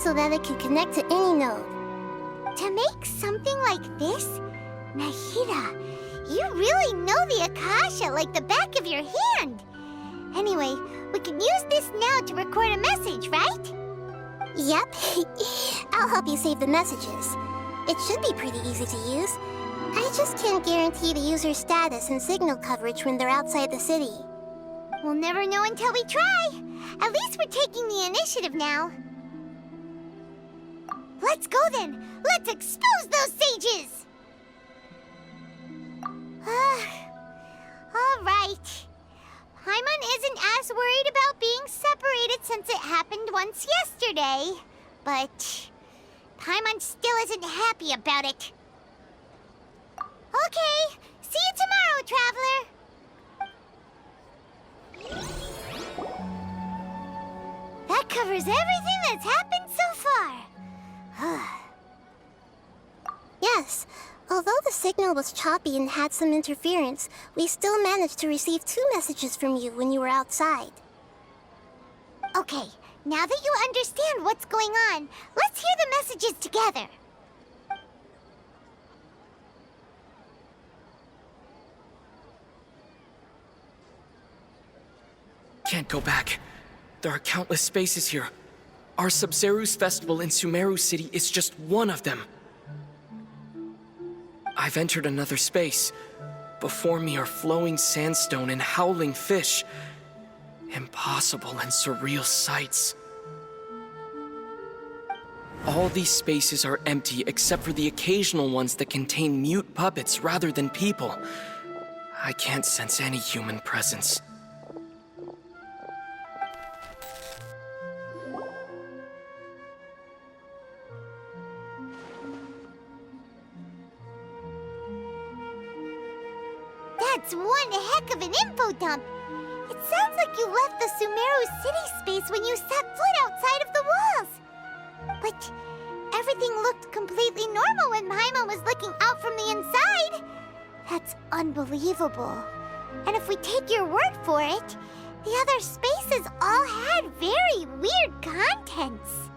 so that it can connect to any node. To make something like this? Nahida, you really know the Akasha like the back of your hand. Anyway, we can use this now to record a message, right? Yep. I'll help you save the messages. It should be pretty easy to use. I just can't guarantee the user's status and signal coverage when they're outside the city. We'll never know until we try. At least we're taking the initiative now. Let's go then. Let's expose those sages! All right. Paimon isn't as worried about being separated since it happened once yesterday. But Paimon still isn't happy about it. Okay, see you tomorrow, Traveler. That covers everything that's happened so far. Yes. Although the signal was choppy and had some interference, we still managed to receive 2 messages from you when you were outside. Okay, now that you understand what's going on, let's hear the messages together. Can't go back. There are countless spaces here. Our Sub-Zeru's festival in Sumeru City is just one of them. I've entered another space. Before me are flowing sandstone and howling fish. Impossible and surreal sights. All these spaces are empty except for the occasional ones that contain mute puppets rather than people. I can't sense any human presence. That's one heck of an info dump. It sounds like you left the Sumeru city space when you set foot outside of the walls. But everything looked completely normal when Paimon was looking out from the inside. That's unbelievable. And if we take your word for it, the other spaces all had very weird contents.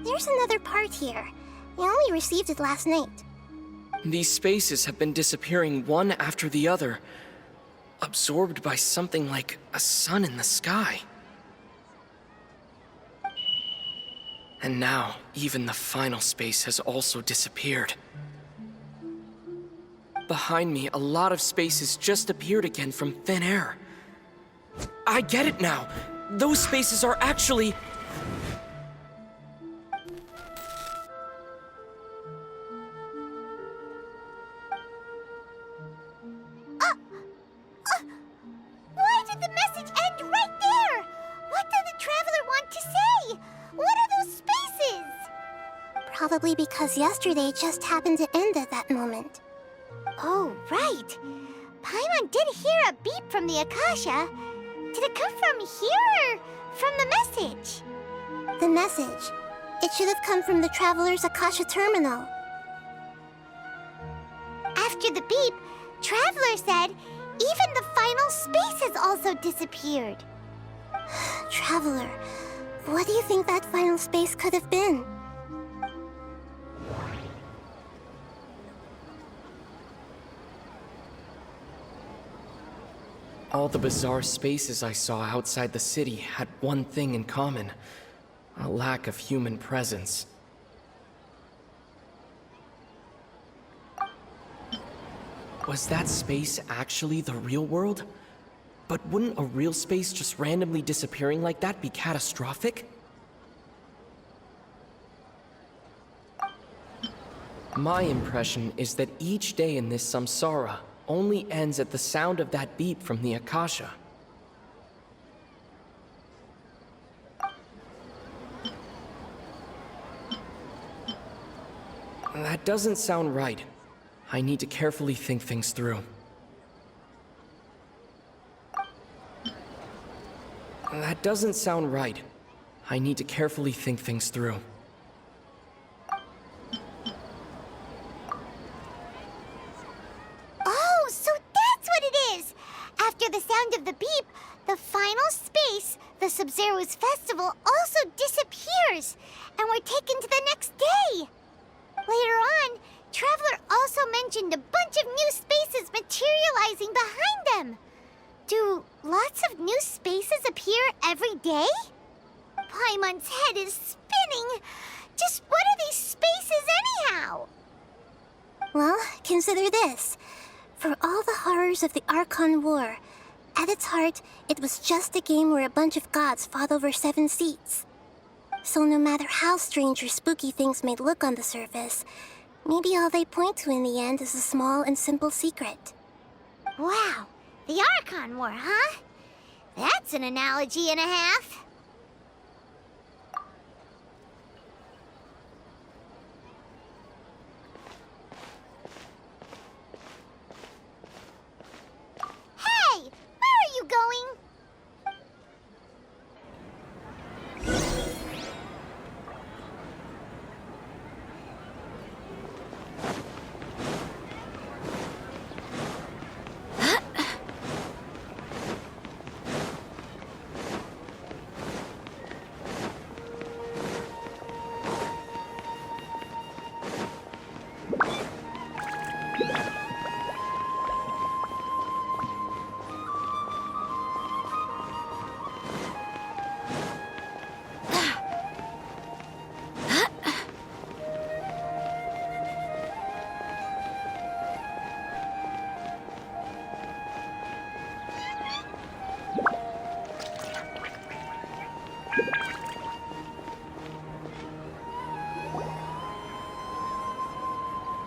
There's another part here. We only received it last night. These spaces have been disappearing one after the other, absorbed by something like a sun in the sky. And now, even the final space has also disappeared. Behind me, a lot of spaces just appeared again from thin air. I get it now! Those spaces are actually... Why did the message end right there? What did the Traveler want to say? What are those spaces? Probably because yesterday just happened to end at that moment. Oh, right. Paimon did hear a beep from the Akasha. Did it come from here or from the message? The message. It should have come from the Traveler's Akasha terminal. After the beep, Traveler said even the final spaces also disappeared. Traveler, what do you think that final space could have been? All the bizarre spaces I saw outside the city had one thing in common: a lack of human presence. Was that space actually the real world? But wouldn't a real space just randomly disappearing like that be catastrophic? My impression is that each day in this samsara only ends at the sound of that beep from the Akasha. That doesn't sound right. I need to carefully think things through. That doesn't sound right. I need to carefully think things through. Oh, so that's what it is! After the sound of the beep, the final space, the Sub-Zeru's festival, also disappears. And we're taken to the next day. Later on, Traveler also mentioned a bunch of new spaces materializing behind them. Do lots of new spaces appear every day? Paimon's head is spinning. Just what are these spaces anyhow? Well, consider this. For all the horrors of the Archon War, at its heart, it was just a game where a bunch of gods fought over 7 seats. So no matter how strange or spooky things may look on the surface, maybe all they point to in the end is a small and simple secret. Wow, the Archon War, huh? That's an analogy and a half. Hey, where are you going?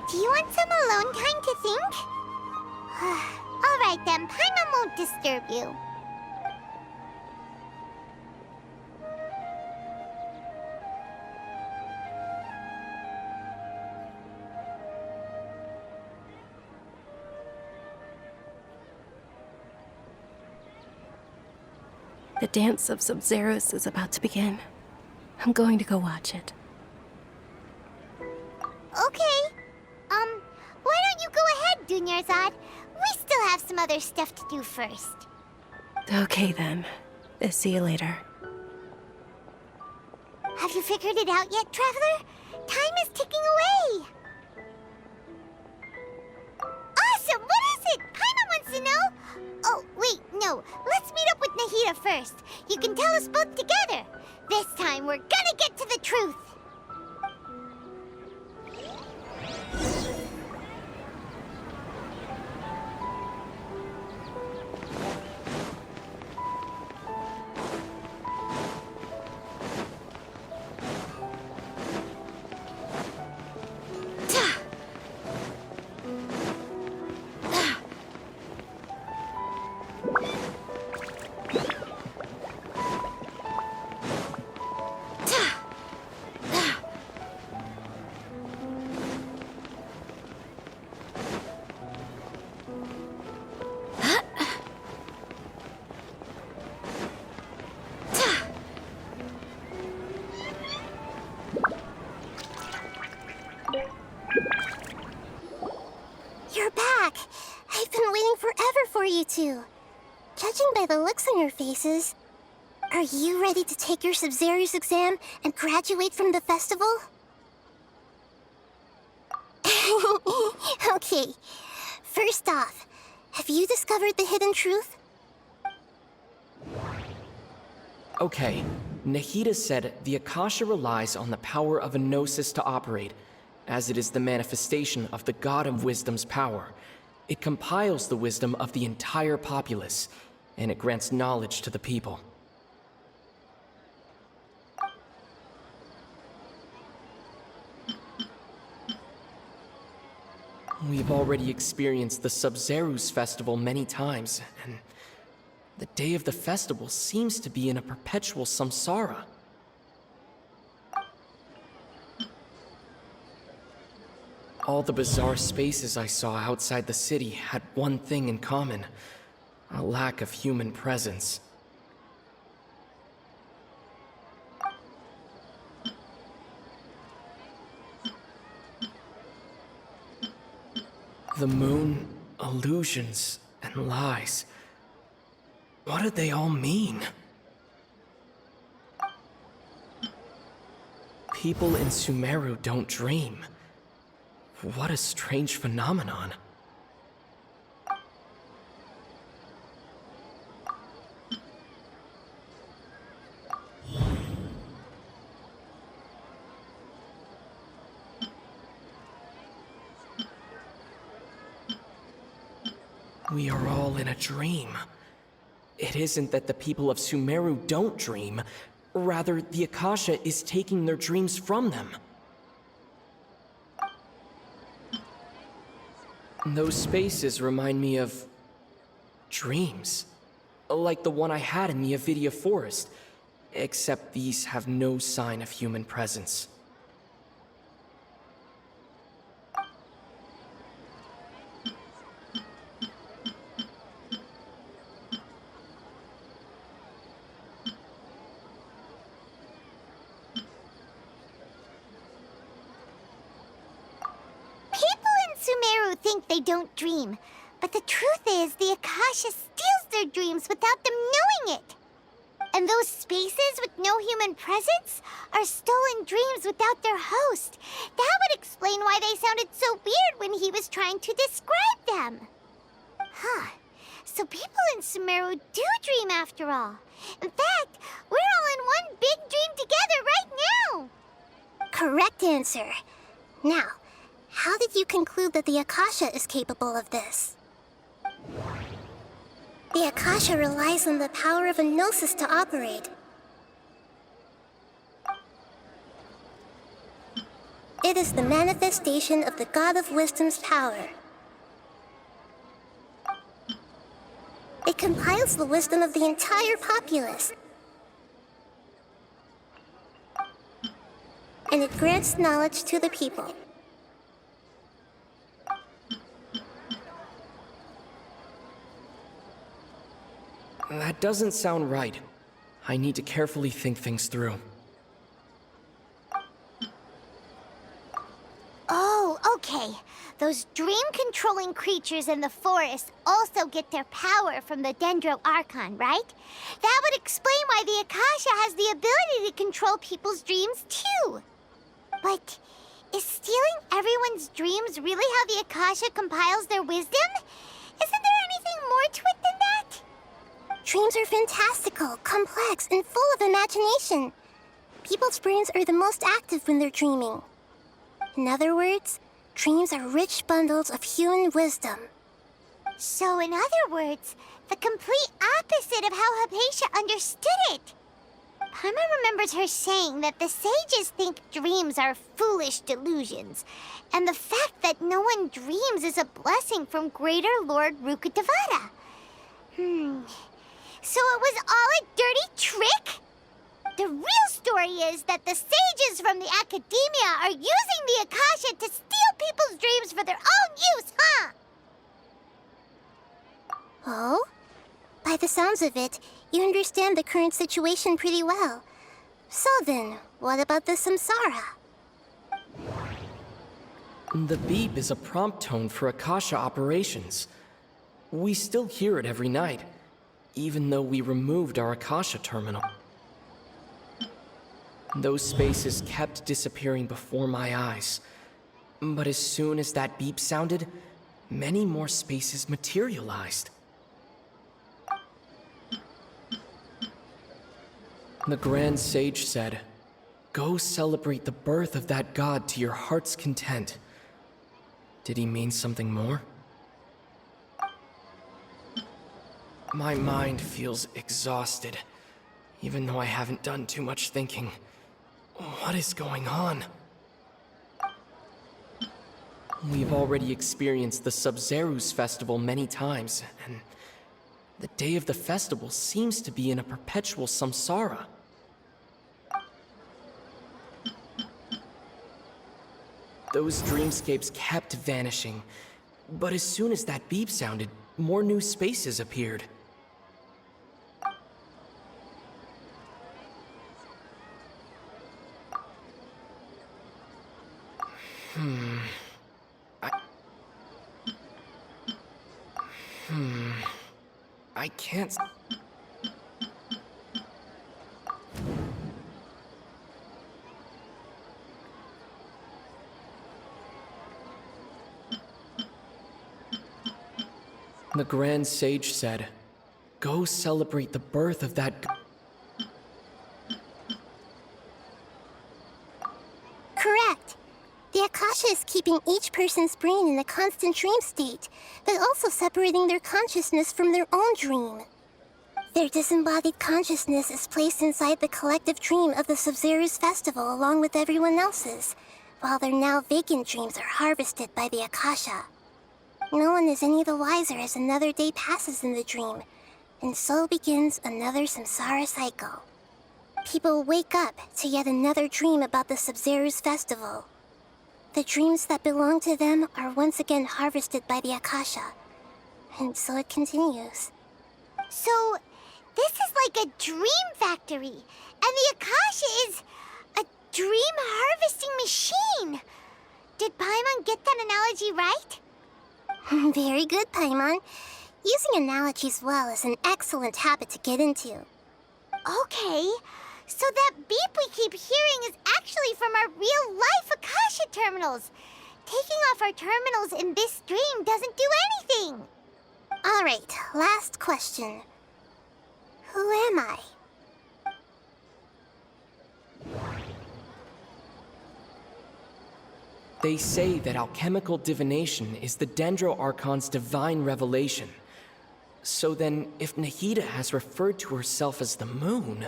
Do you want some alone time to think? All right then, Paimon won't disturb you. The dance of Sub-Zeros is about to begin. I'm going to go watch it. Okay. Why don't you go ahead, Dunyarzad? We still have some other stuff to do first. Okay then. See you later. Have you figured it out yet, Traveler? Time is ticking away. Awesome! What is it? Paimon wants to know. Oh, wait, no. Let's meet up with Nahida first. You can tell us both together. This time, we're gonna get to the truth. You're back! I've been waiting forever for you two. Judging by the looks on your faces, are you ready to take your Sub-Zero's exam and graduate from the festival? Okay, first off, have you discovered the hidden truth? Okay, Nahida said the Akasha relies on the power of a gnosis to operate, as it is the manifestation of the God of Wisdom's power. It compiles the wisdom of the entire populace, and it grants knowledge to the people. We've already experienced the Sub-Zero's festival many times, and the day of the festival seems to be in a perpetual samsara. All the bizarre spaces I saw outside the city had one thing in common: a lack of human presence. The moon, illusions, and lies. What did they all mean? People in Sumeru don't dream. What a strange phenomenon. We are all in a dream. It isn't that the people of Sumeru don't dream. Rather, the Akasha is taking their dreams from them. Those spaces remind me of dreams. Like the one I had in the Avidia Forest. Except these have no sign of human presence. Think they don't dream, but the truth is the Akasha steals their dreams without them knowing it. And those spaces with no human presence are stolen dreams without their host. That would explain why they sounded so weird when he was trying to describe them. Huh. So people in Sumeru do dream after all. In fact, we're all in one big dream together right now. Correct answer. Now, how did you conclude that the Akasha is capable of this? The Akasha relies on the power of a gnosis to operate. It is the manifestation of the God of Wisdom's power. It compiles the wisdom of the entire populace. And it grants knowledge to the people. That doesn't sound right. I need to carefully think things through. Oh, okay. Those dream-controlling creatures in the forest also get their power from the Little Archon, right? That would explain why the Akasha has the ability to control people's dreams, too. But is stealing everyone's dreams really how the Akasha compiles their wisdom? Isn't there anything more to it than that? Dreams are fantastical, complex, and full of imagination. People's brains are the most active when they're dreaming. In other words, dreams are rich bundles of human wisdom. So, in other words, the complete opposite of how Hypatia understood it. Paimon remembers her saying that the sages think dreams are foolish delusions, and the fact that no one dreams is a blessing from Greater Lord Rukkhadevata. So it was all a dirty trick? The real story is that the sages from the academia are using the Akasha to steal people's dreams for their own use, huh? Oh? By the sounds of it, you understand the current situation pretty well. So then, what about the samsara? The beep is a prompt tone for Akasha operations. We still hear it every night, even though we removed our Akasha terminal. Those spaces kept disappearing before my eyes. But as soon as that beep sounded, many more spaces materialized. The Grand Sage said, "Go celebrate the birth of that god to your heart's content." Did he mean something more? My mind feels exhausted, even though I haven't done too much thinking. What is going on? We've already experienced the Sub-Zerus festival many times, and the day of the festival seems to be in a perpetual samsara. Those dreamscapes kept vanishing, but as soon as that beep sounded, more new spaces appeared. I can't... The Grand Sage said, "Go celebrate the birth of that." Correct. The Akasha is keeping each person's brain in a constant dream state, but also separating their consciousness from their own dream. Their disembodied consciousness is placed inside the collective dream of the Sub-Zero's festival along with everyone else's, while their now vacant dreams are harvested by the Akasha. No one is any the wiser as another day passes in the dream, and so begins another samsara cycle. People wake up to yet another dream about the Sub-Zero's festival. The dreams that belong to them are once again harvested by the Akasha, and so it continues. So, this is like a dream factory, and the Akasha is a dream harvesting machine. Did Paimon get that analogy right? Very good, Paimon. Using analogies well is an excellent habit to get into. Okay, so that beep we keep hearing is actually from our real-life Akasha terminals. Taking off our terminals in this dream doesn't do anything. All right, last question. Who am I? They say that alchemical divination is the Little Archon's divine revelation. So then, if Nahida has referred to herself as the moon...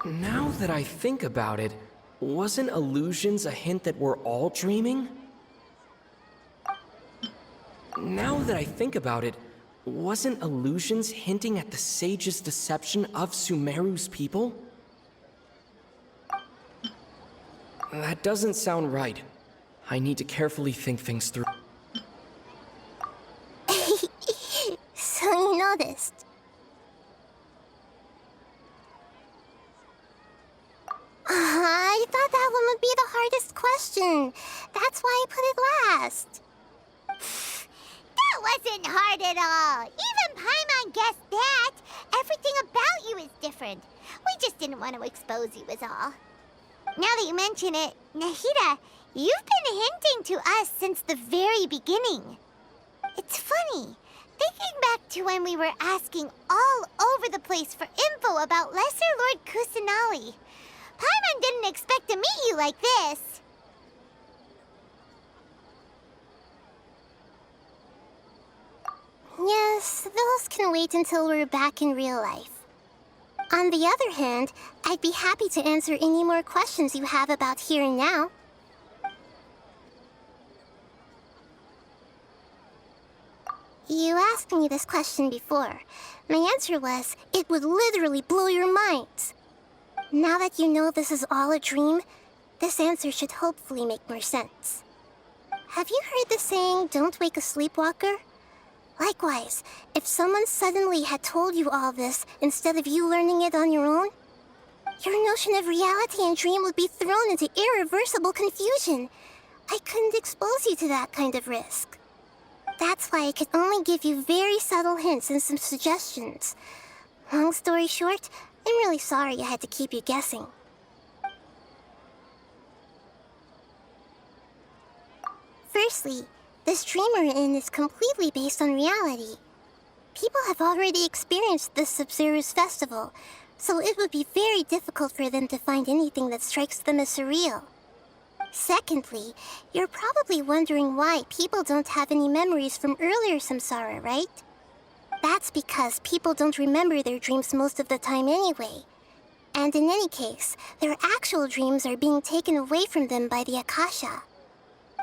Now that I think about it, wasn't illusions a hint that we're all dreaming? Now that I think about it, wasn't illusions hinting at the sage's deception of Sumeru's people? That doesn't sound right. I need to carefully think things through. So you noticed. I thought that one would be the hardest question. That's why I put it last. That wasn't hard at all. Even Paimon guessed that. Everything about you is different. We just didn't want to expose you is all. Now that you mention it, Nahida, you've been hinting to us since the very beginning. It's funny, thinking back to when we were asking all over the place for info about Lesser Lord Kusanali. Paimon didn't expect to meet you like this. Yes, those can wait until we're back in real life. On the other hand, I'd be happy to answer any more questions you have about here and now. You asked me this question before. My answer was, it would literally blow your minds. Now that you know this is all a dream, this answer should hopefully make more sense. Have you heard the saying, "Don't wake a sleepwalker"? Likewise, if someone suddenly had told you all this instead of you learning it on your own, your notion of reality and dream would be thrown into irreversible confusion. I couldn't expose you to that kind of risk. That's why I could only give you very subtle hints and some suggestions. Long story short, I'm really sorry I had to keep you guessing. Firstly, this dream we're in is completely based on reality. People have already experienced this Sub-Zero's festival, so it would be very difficult for them to find anything that strikes them as surreal. Secondly, you're probably wondering why people don't have any memories from earlier samsara, right? That's because people don't remember their dreams most of the time anyway. And in any case, their actual dreams are being taken away from them by the Akasha.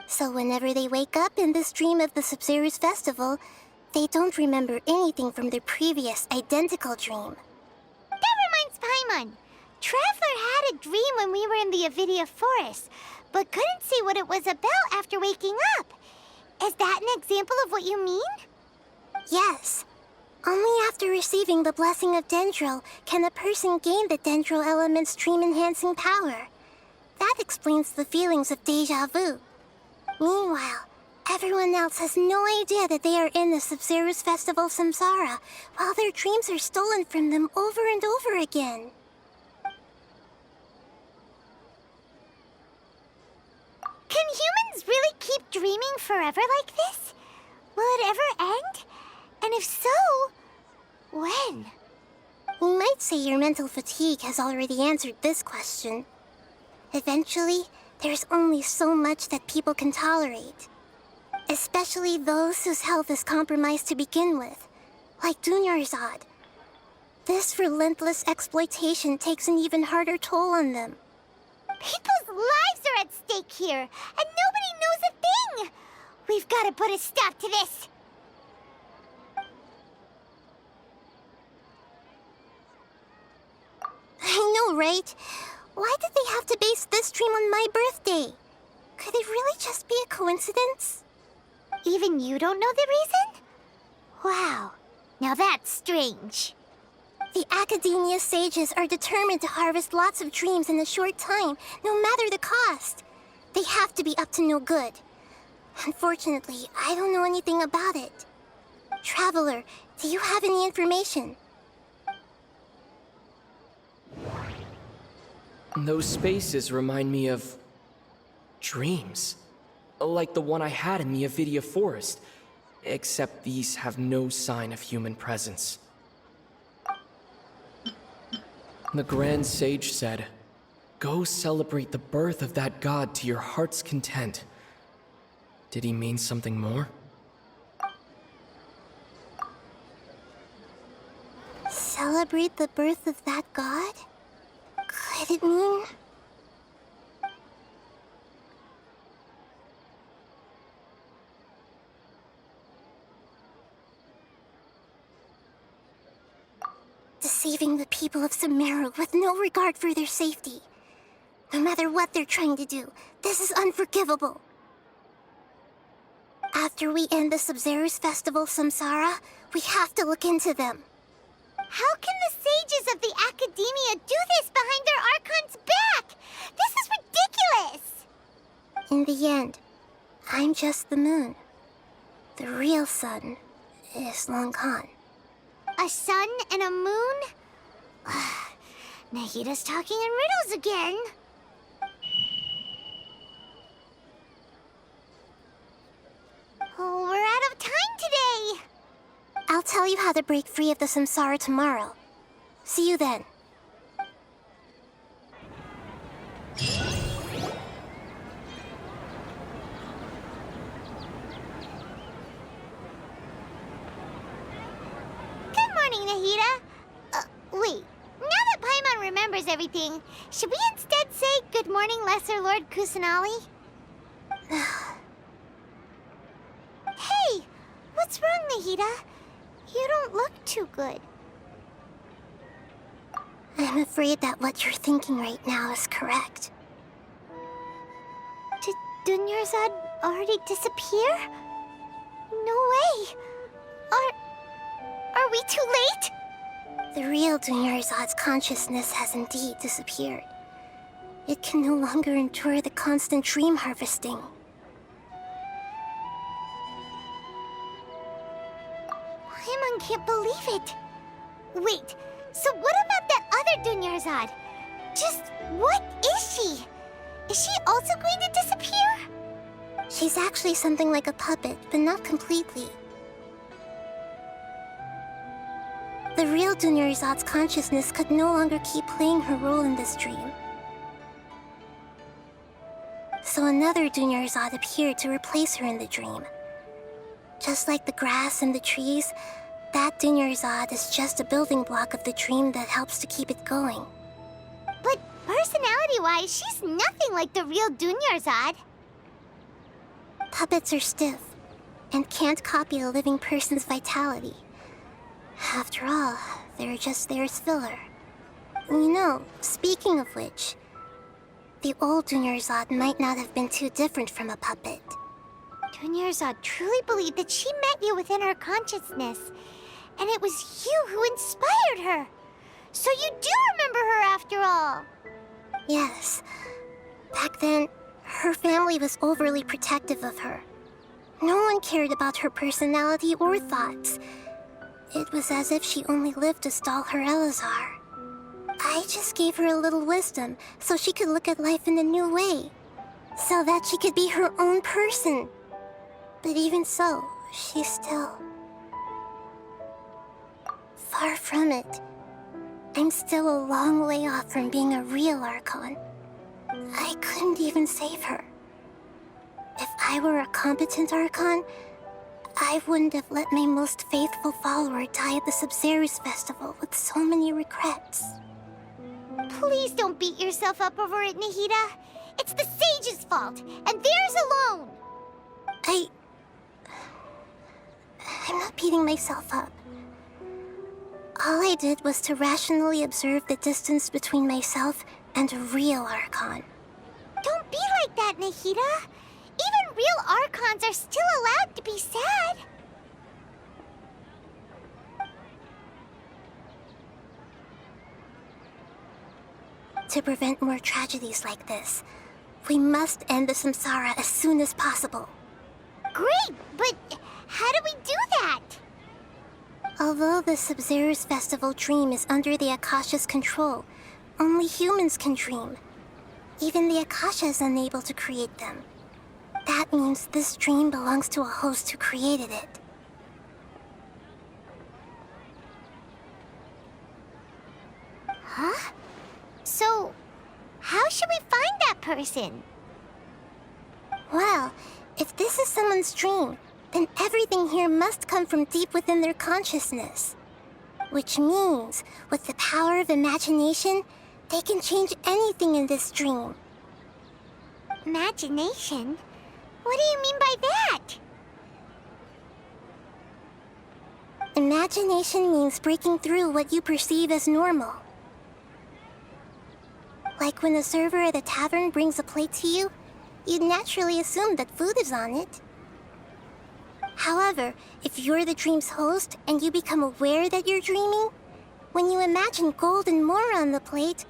So whenever they wake up in this dream of the Sub-Zero's festival, they don't remember anything from their previous identical dream. That reminds Paimon. Traveler had a dream when we were in the Avidia Forest, but couldn't see what it was about after waking up. Is that an example of what you mean? Yes. Only after receiving the blessing of Dendro can a person gain the Dendro element's dream-enhancing power. That explains the feelings of déjà vu. Meanwhile, everyone else has no idea that they are in the Sub-Zero's festival samsara, while their dreams are stolen from them over and over again. Can humans really keep dreaming forever like this? Will it ever end? And if so, when? You might say your mental fatigue has already answered this question. Eventually, there's only so much that people can tolerate. Especially those whose health is compromised to begin with, like Dunyarzad. This relentless exploitation takes an even harder toll on them. People's lives are at stake here, and nobody knows a thing! We've got to put a stop to this! I know, right? Why did they have to base this dream on my birthday? Could it really just be a coincidence? Even you don't know the reason? Wow, now that's strange. The Academia sages are determined to harvest lots of dreams in a short time, no matter the cost. They have to be up to no good. Unfortunately, I don't know anything about it. Traveler, do you have any information? Those spaces remind me of dreams. Like the one I had in the Avidia Forest. Except these have no sign of human presence. The Grand Sage said, "Go celebrate the birth of that god to your heart's content." Did he mean something more? Celebrate the birth of that god? Could it mean... deceiving the people of Sumeru with no regard for their safety. No matter what they're trying to do, this is unforgivable. After we end the Sub-Zero's festival, Samsara, we have to look into them. How can the sages of the Academia do this behind their Archon's back? This is ridiculous! In the end, I'm just the moon. The real sun is long gone. A sun and a moon? Nahida's talking in riddles again. Oh, we're out of time today! I'll tell you how to break free of the samsara tomorrow. See you then. Good morning, Nahida. Wait. Now that Paimon remembers everything, should we instead say good morning, Lesser Lord Kusanali? Hey! What's wrong, Nahida? You don't look too good. I'm afraid that what you're thinking right now is correct. Did Dunyarzad already disappear? No way! Are we too late? The real Dunyarzad's consciousness has indeed disappeared. It can no longer endure the constant dream harvesting. Paimon can't believe it. Wait, so what about that other Dunyarzad? Just what is she? Is she also going to disappear? She's actually something like a puppet, but not completely. The real Dunyarzad's consciousness could no longer keep playing her role in this dream. So another Dunyarzad appeared to replace her in the dream. Just like the grass and the trees, that Dunyarzad is just a building block of the dream that helps to keep it going. But personality-wise, she's nothing like the real Dunyarzad. Puppets are stiff and can't copy a living person's vitality. After all, they're just there as filler. You know, speaking of which, the old Dunyarzad might not have been too different from a puppet. Dunyarzad truly believed that she met you within her consciousness, and it was you who inspired her. So you do remember her after all. Yes. Back then, her family was overly protective of her. No one cared about her personality or thoughts. It was as if she only lived to stall her Elazar. I just gave her a little wisdom so she could look at life in a new way. So that she could be her own person. But even so, she's still... far from it. I'm still a long way off from being a real Archon. I couldn't even save her. If I were a competent Archon, I wouldn't have let my most faithful follower die at the Sub-Zero's festival with so many regrets. Please don't beat yourself up over it, Nahida. It's the sage's fault, and theirs alone. I'm not beating myself up. All I did was to rationally observe the distance between myself and a real Archon. Don't be like that, Nahida. Even real Archons are still allowed to be sad. To prevent more tragedies like this, we must end the samsara as soon as possible. Great, but how do we do that? Although the Sub-Zero's festival dream is under the Akasha's control, only humans can dream. Even the Akasha is unable to create them. That means this dream belongs to a host who created it. Huh? So, how should we find that person? Well, if this is someone's dream, then everything here must come from deep within their consciousness. Which means, with the power of imagination, they can change anything in this dream. Imagination? What do you mean by that? Imagination means breaking through what you perceive as normal. Like when the server at a tavern brings a plate to you, you'd naturally assume that food is on it. However, if you're the dream's host and you become aware that you're dreaming, when you imagine gold and more on the plate,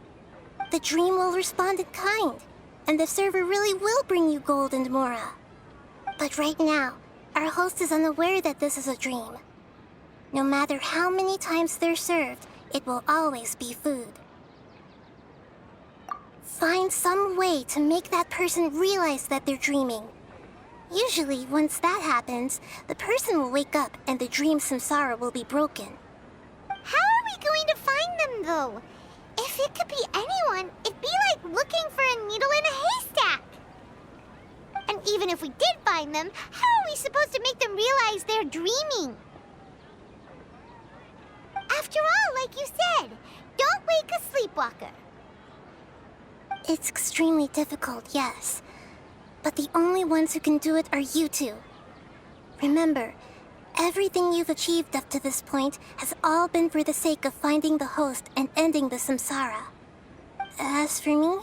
the dream will respond in kind, and the server really will bring you gold and mora. But right now, our host is unaware that this is a dream. No matter how many times they're served, it will always be food. Find some way to make that person realize that they're dreaming. Usually, once that happens, the person will wake up and the dream samsara will be broken. How are we going to find them, though? If it could be anyone, it'd be like looking for a needle in a haystack. And even if we did find them, how are we supposed to make them realize they're dreaming? After all, like you said, don't wake a sleepwalker. It's extremely difficult, yes. But the only ones who can do it are you two. Remember, everything you've achieved up to this point has all been for the sake of finding the host and ending the samsara. As for me,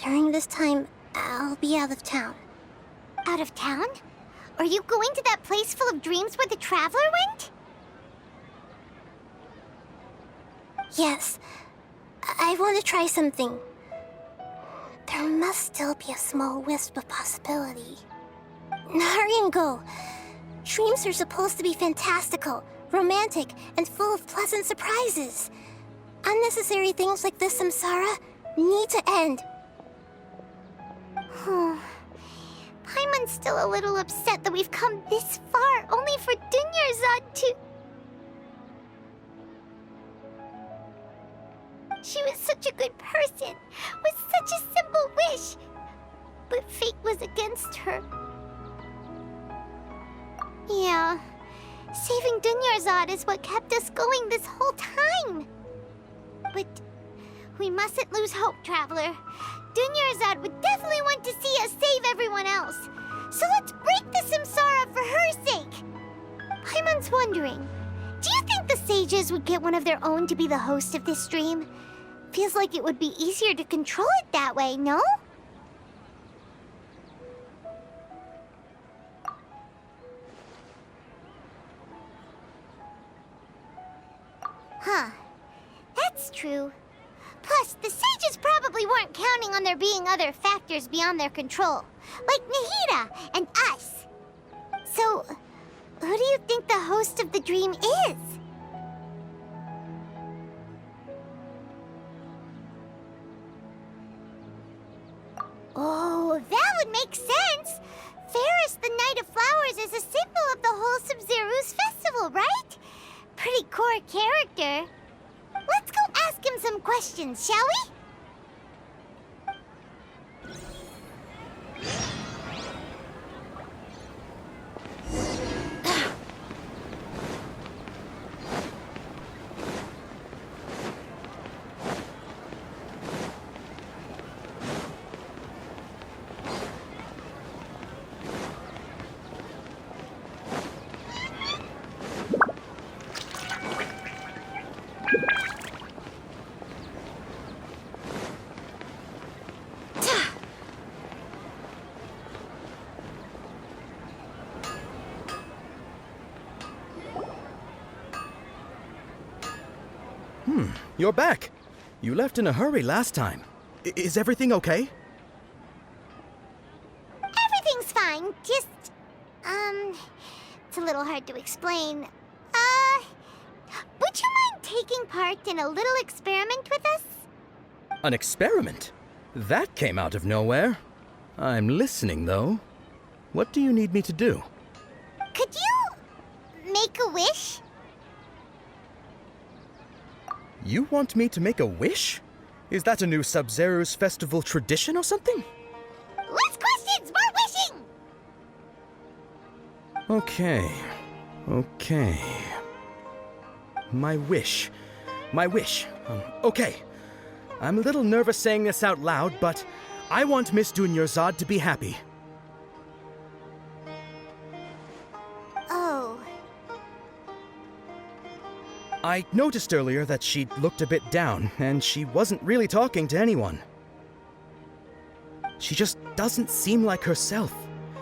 during this time, I'll be out of town. Out of town? Are you going to that place full of dreams where the traveler went? Yes, I want to try something. There must still be a small wisp of possibility. Hurry and go. Dreams are supposed to be fantastical, romantic, and full of pleasant surprises. Unnecessary things like this samsara need to end. Paimon's still a little upset that we've come this far only for Dunyarzad to... She was such a good person, with such a simple wish. But fate was against her. Yeah, saving Dunyarzad is what kept us going this whole time. But we mustn't lose hope, Traveler. Dunyarzad would definitely want to see us save everyone else. So let's break the samsara for her sake. Paimon's wondering, do you think the sages would get one of their own to be the host of this stream? Feels like it would be easier to control it that way, no? Huh. That's true. Plus, the sages probably weren't counting on there being other factors beyond their control, like Nahida and us. So, who do you think the host of the dream is? Oh, that would make sense! Ferris, the Knight of Flowers, is a symbol of the whole Sub-Zero's festival, right? Pretty core character. Let's go ask him some questions, shall we? You're back. You left in a hurry last time. Is everything okay? Everything's fine, just, it's a little hard to explain. Would you mind taking part in a little experiment with us? An experiment? That came out of nowhere. I'm listening, though. What do you need me to do? Could you make a wish? You want me to make a wish? Is that a new Sub-Zero's festival tradition or something? Less questions, more wishing! Okay. My wish. Okay. I'm a little nervous saying this out loud, but I want Miss Dunyarzad to be happy. Oh. I noticed earlier that she looked a bit down, and she wasn't really talking to anyone. She just doesn't seem like herself.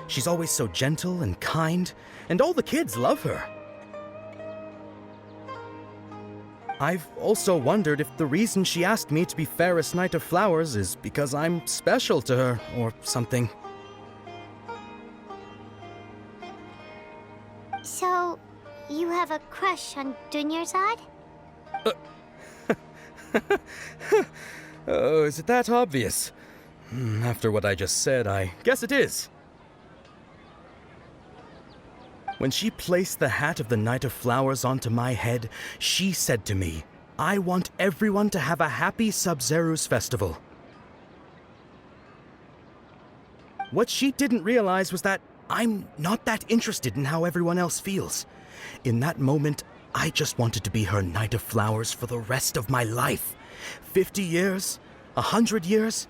She's always so gentle and kind, and all the kids love her. I've also wondered if the reason she asked me to be Fairest Knight of Flowers is because I'm special to her, or something. So, you have a crush on Dunyarzad? Oh, is it that obvious? After what I just said, I guess it is. When she placed the hat of the Knight of Flowers onto my head, she said to me, "I want everyone to have a happy Sub-Zero's festival." What she didn't realize was that I'm not that interested in how everyone else feels. In that moment, I just wanted to be her Knight of Flowers for the rest of my life. 50 years, 100 years,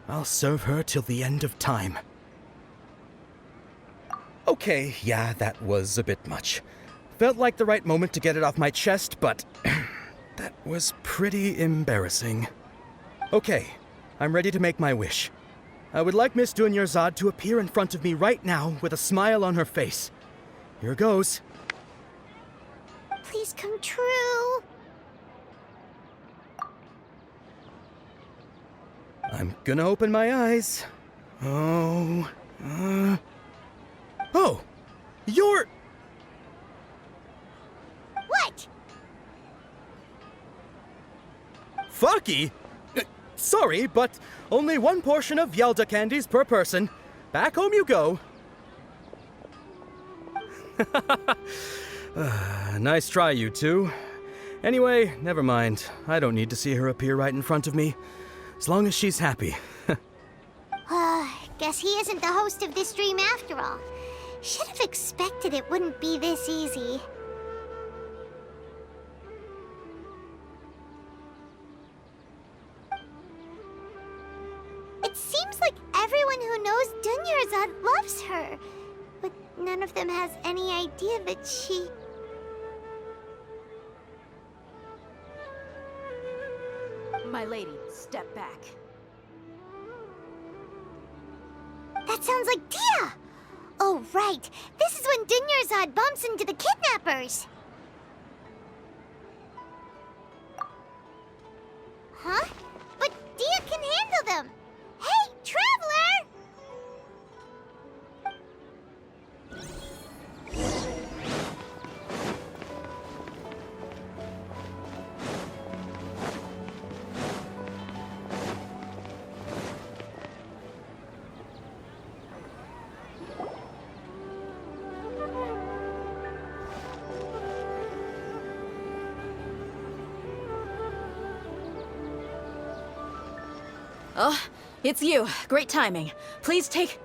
I'll serve her till the end of time. Okay, yeah, that was a bit much. Felt like the right moment to get it off my chest, but that was pretty embarrassing. Okay, I'm ready to make my wish. I would like Miss Dunyarzad to appear in front of me right now with a smile on her face. Here goes. Please come true. I'm gonna open my eyes. Oh, you're... What? Fucky? Sorry, but only one portion of Yelda candies per person. Back home you go. Nice try, you two. Anyway, never mind. I don't need to see her appear right in front of me. As long as she's happy. Guess he isn't the host of this dream after all. Should have expected it wouldn't be this easy. It seems like everyone who knows Dunyarzad loves her, but none of them has any idea that she... My lady, step back. That sounds like Dia! Oh, right. This is when Dunyarzad bumps into the kidnappers. Huh? But Dia can handle them. Hey, Traveler! Oh, it's you. Great timing. Please take...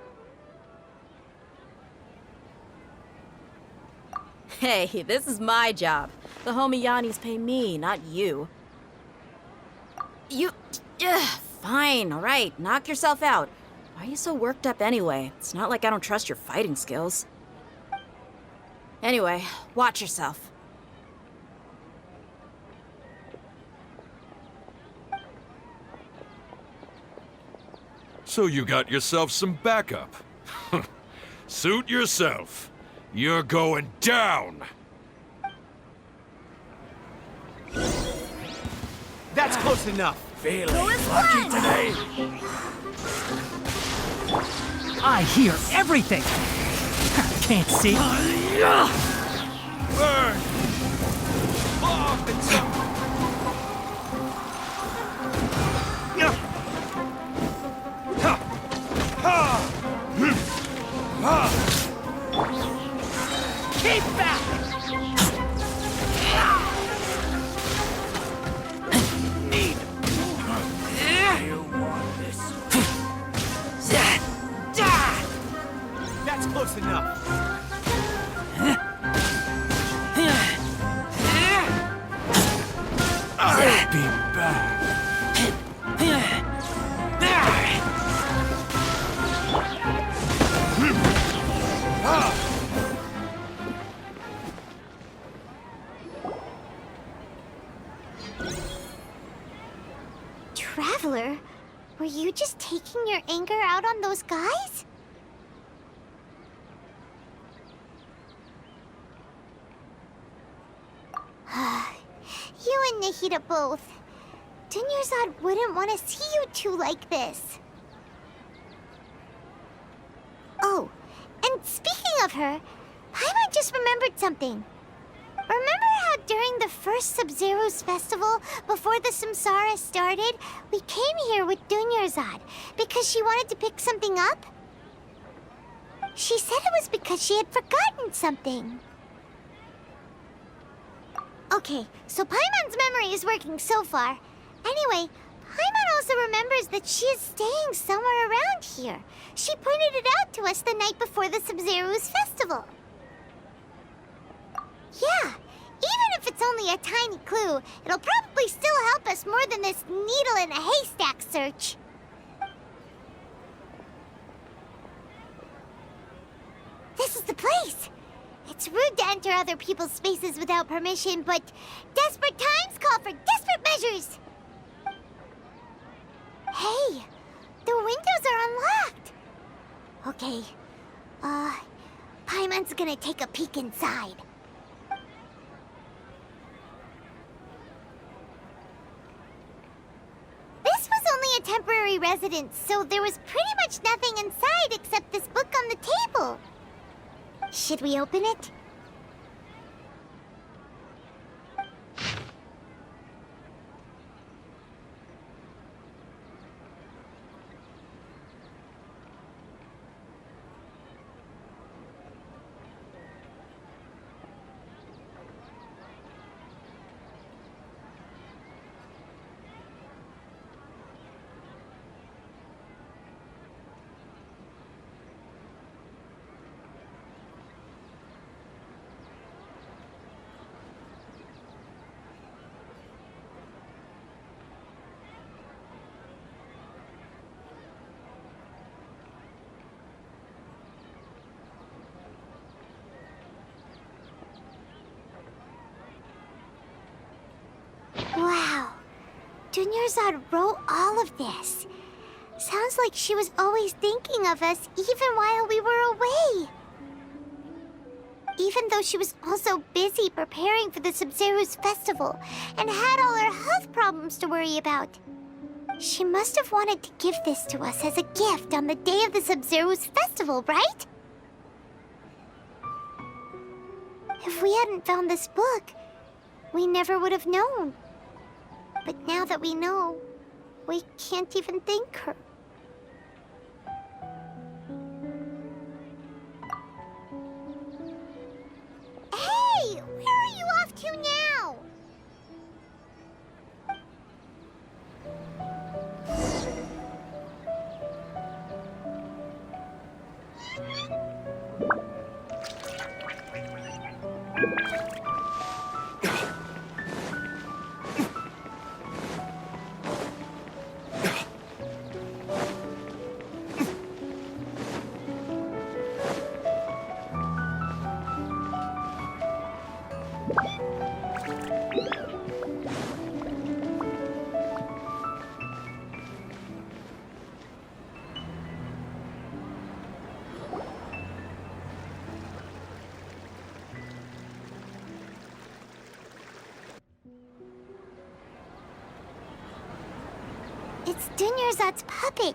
Hey, this is my job. The homie Yannis pay me, not you. You... fine, alright. Knock yourself out. Why are you so worked up anyway? It's not like I don't trust your fighting skills. Anyway, watch yourself. So you got yourself some backup. Suit yourself. You're going down! That's close enough. Feeling lucky today? I hear everything. Can't see. Burn! Off and some! Keep back! Need more. You want this? That's close enough. I'll be back. Traveler, were you just taking your anger out on those guys? You and Nahida both. Dunyarzad wouldn't want to see you two like this. Oh, and speaking of her, Paimon just remembered something. Remember how during the first Sub-Zero's festival, before the Samsara started, we came here with Dunyarzad because she wanted to pick something up? She said it was because she had forgotten something. Okay, so Paimon's memory is working so far. Anyway, Paimon also remembers that she is staying somewhere around here. She pointed it out to us the night before the Sub-Zero's festival. Yeah, even if it's only a tiny clue, it'll probably still help us more than this needle in a haystack search. This is the place! It's rude to enter other people's spaces without permission, but desperate times call for desperate measures! Hey, the windows are unlocked! Okay, Paimon's gonna take a peek inside. This was only a temporary residence, so there was pretty much nothing inside except this book on the table. Should we open it? Wow. Dunyarzad wrote all of this. Sounds like she was always thinking of us even while we were away. Even though she was also busy preparing for the Sub-Zero's festival and had all her health problems to worry about. She must have wanted to give this to us as a gift on the day of the Sub-Zero's festival, right? If we hadn't found this book, we never would have known. But now that we know, we can't even thank her. Hey! Where are you off to now? It's Dunyarzad's puppet.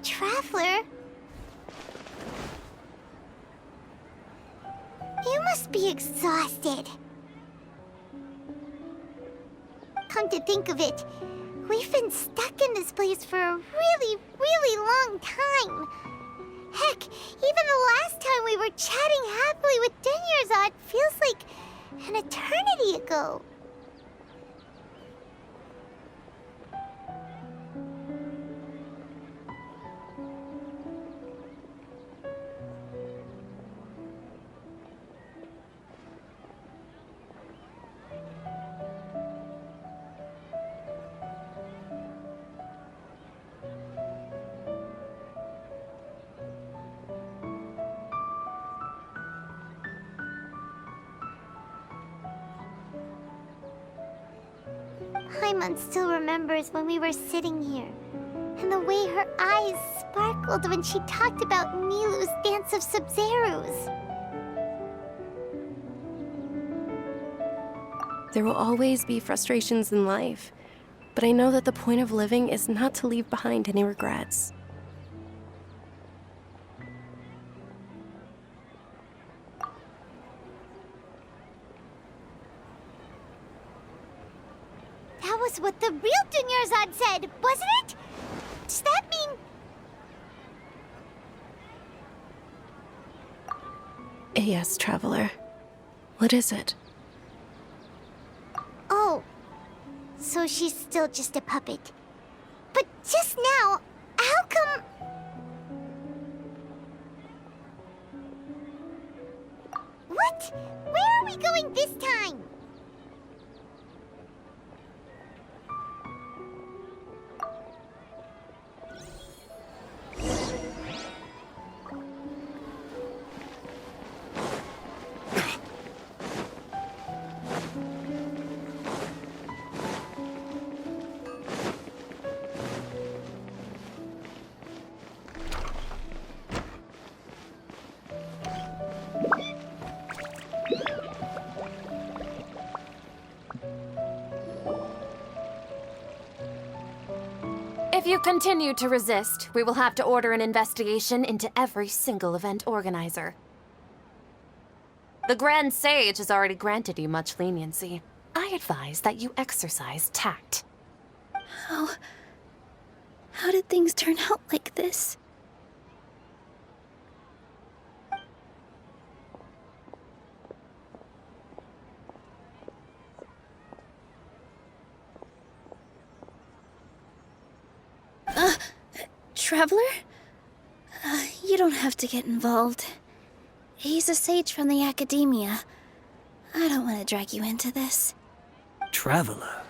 Traveler? You must be exhausted. Come to think of it, we've been stuck in this place for a really, really long time. Heck, even the last time we were chatting happily with Dunyarzad feels like an eternity ago. Paimon still remembers when we were sitting here, and the way her eyes sparkled when she talked about Nilu's Dance of Sub-Zeros. There will always be frustrations in life, but I know that the point of living is not to leave behind any regrets. That was what the real Dunyarzad said, wasn't it? Does that mean... Yes, Traveler. What is it? Oh, so she's still just a puppet. But just now, how come... What? Where are we going this time? If you continue to resist, we will have to order an investigation into every single event organizer. The Grand Sage has already granted you much leniency. I advise that you exercise tact. How did things turn out like this? Traveler? You don't have to get involved. He's a sage from the academia. I don't want to drag you into this. Traveler.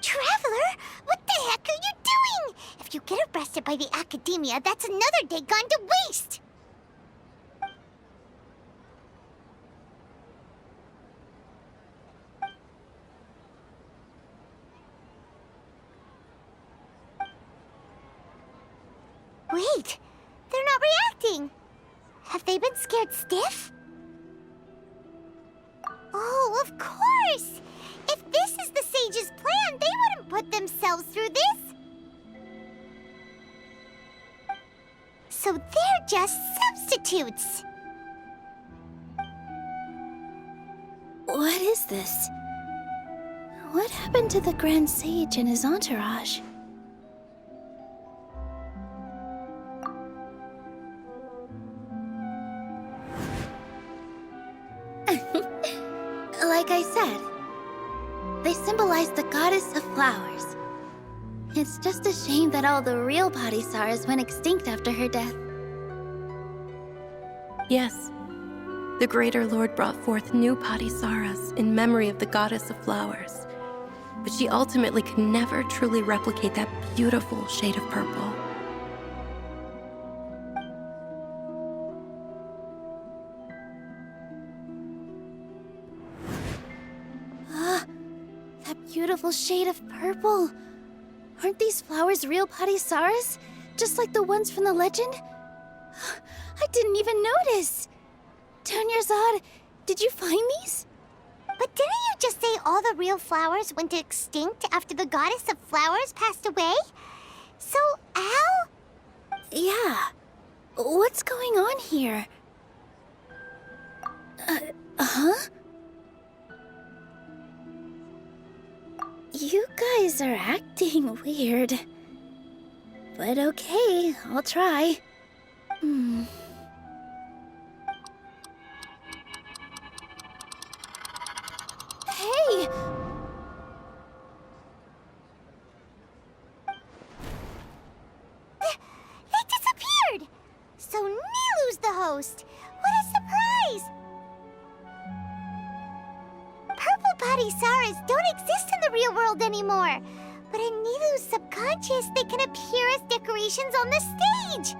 Traveler? What the heck are you doing? If you get arrested by the academia, that's another day gone to waste! Wait, they're not reacting. Have they been scared stiff? Oh, of course! If this is the sage's plan, they wouldn't put themselves through this. So they're just substitutes. What is this? What happened to the Grand Sage and his entourage? Like I said, they symbolize the goddess of flowers. It's just a shame that all the real Padisaras went extinct after her death. Yes. The Greater Lord brought forth new Padisaras in memory of the goddess of flowers. But she ultimately could never truly replicate that beautiful shade of purple. That beautiful shade of purple. Aren't these flowers real Patisaras? Just like the ones from the legend? I didn't even notice! Dunyarzad, did you find these? But didn't you just say all the real flowers went extinct after the goddess of flowers passed away? So, how? Yeah. What's going on here? Huh? You guys are acting weird. But okay, I'll try. Hey! It disappeared! So Nilu's the host! What a surprise! Purple Patisaras don't exist in the real world anymore. But in Nilu's subconscious, they can appear as decorations on the stage.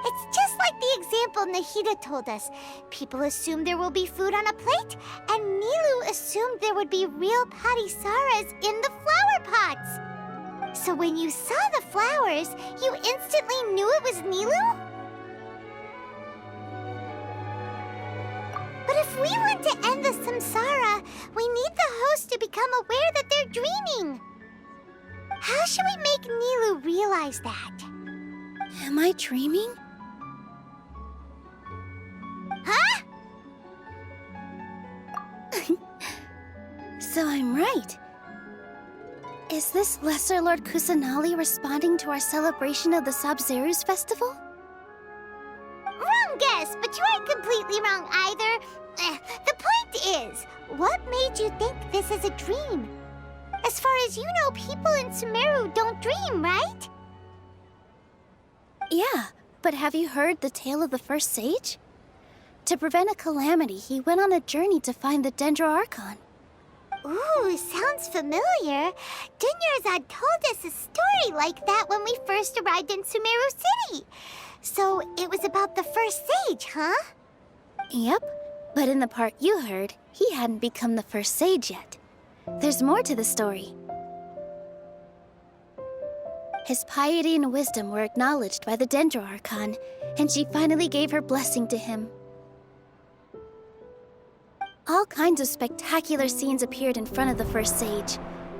It's just like the example Nahida told us. People assume there will be food on a plate, and Nilu assumed there would be real Patisaras in the flower pots. So when you saw the flowers, you instantly knew it was Nilu? But if we want to end the samsara, we need the host to become aware that they're dreaming. How should we make Nilu realize that? Am I dreaming? Huh? So I'm right. Is this Lesser Lord Kusanali responding to our celebration of the Sabzeruz festival? Wrong guess, but you aren't completely wrong either. The point is, what made you think this is a dream? As far as you know, people in Sumeru don't dream, right? Yeah, but have you heard the tale of the first sage? To prevent a calamity, he went on a journey to find the Little Archon. Ooh, sounds familiar. Dunyarzad told us a story like that when we first arrived in Sumeru City. So it was about the first sage, huh? Yep, but in the part you heard, he hadn't become the first sage yet. There's more to the story. His piety and wisdom were acknowledged by the Little Archon, and she finally gave her blessing to him. All kinds of spectacular scenes appeared in front of the first sage,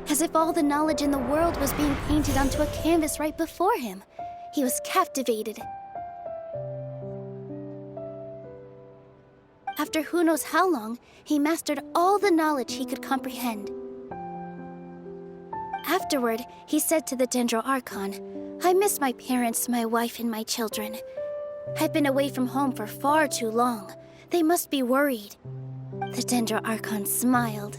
as if all the knowledge in the world was being painted onto a canvas right before him. He was captivated. After who knows how long, he mastered all the knowledge he could comprehend. Afterward, he said to the Little Archon, "I miss my parents, my wife, and my children. I've been away from home for far too long. They must be worried." The Little Archon smiled.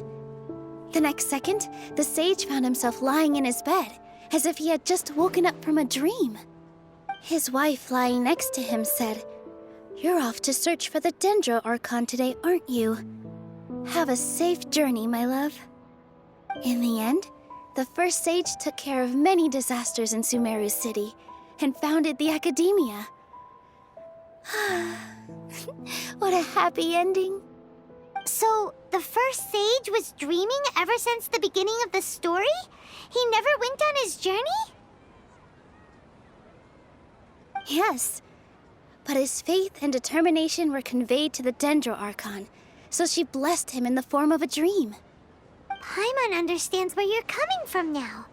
The next second, the sage found himself lying in his bed, as if he had just woken up from a dream. His wife, lying next to him, said, "You're off to search for the Little Archon today, aren't you? Have a safe journey, my love." In the end, the first sage took care of many disasters in Sumeru City and founded the Academia. What a happy ending. So, the first sage was dreaming ever since the beginning of the story? He never went on his journey? Yes, but his faith and determination were conveyed to the Little Archon, so she blessed him in the form of a dream. Paimon understands where you're coming from now.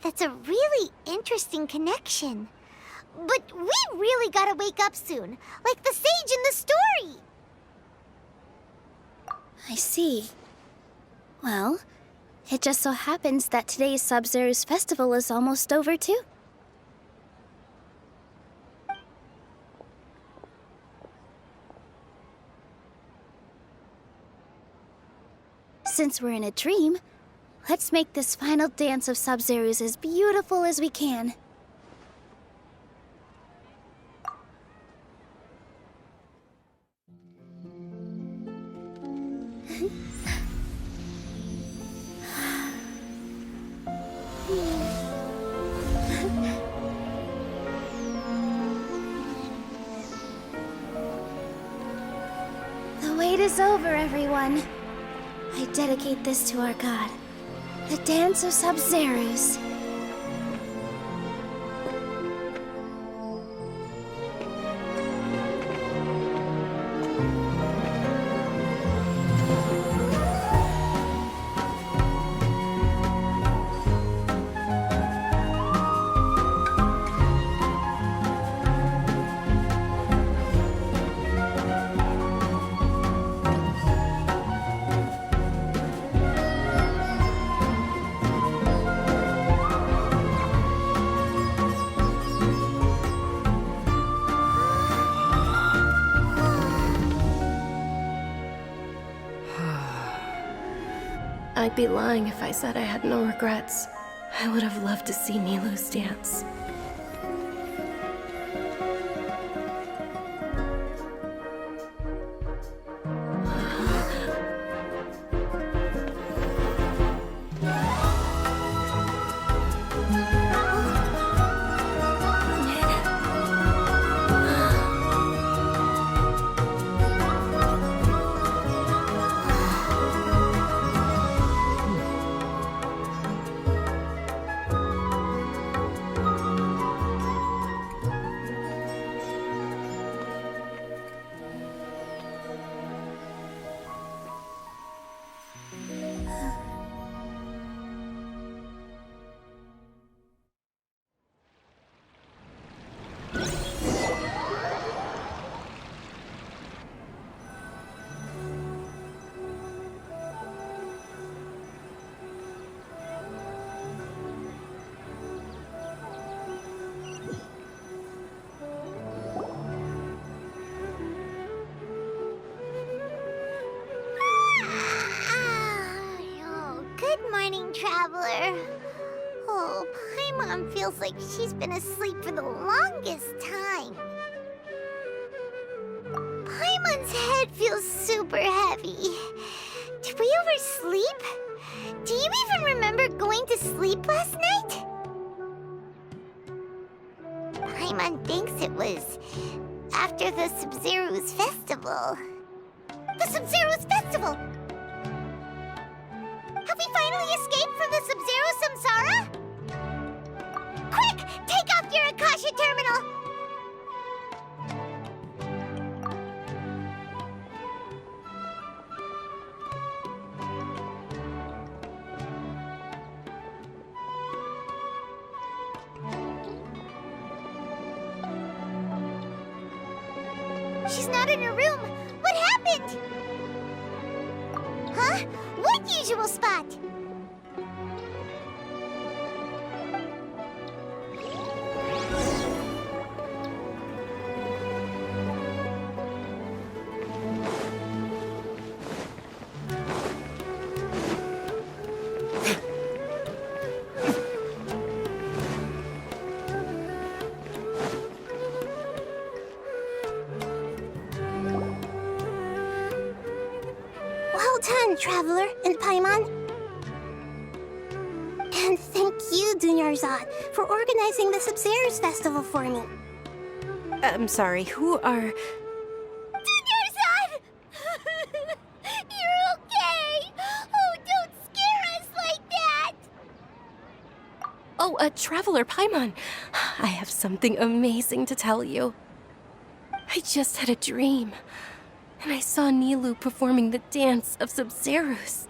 That's a really interesting connection. But we really gotta wake up soon, like the sage in the story. I see. Well, it just so happens that today's Sabzeruz festival is almost over too. Since we're in a dream, let's make this final dance of Sabzeruz as beautiful as we can. The wait is over, everyone. I dedicate this to our god. The Dance of Sub-Zerus. I'd be lying if I said I had no regrets. I would have loved to see Nilou's dance. Traveler. Oh, Paimon feels like she's been asleep for the longest time. Paimon's head feels super heavy. Did we oversleep? Do you even remember going to sleep last night? Paimon thinks it was after the Sub-Zerus festival. The Sub-Zerus festival! Have we finally escaped from the Sub-Zero Samsara? Quick! Take off your Akasha terminal! She's not in her room. What happened? Huh? What usual spot? Well done, Traveler and Paimon. And thank you, Dunyarzad, for organizing the Sub-Zerus festival for me. I'm sorry, who are... Dunyarzad! You're okay! Oh, don't scare us like that! Oh, Traveler Paimon. I have something amazing to tell you. I just had a dream, and I saw Nilou performing the Dance of Sub-Zerus.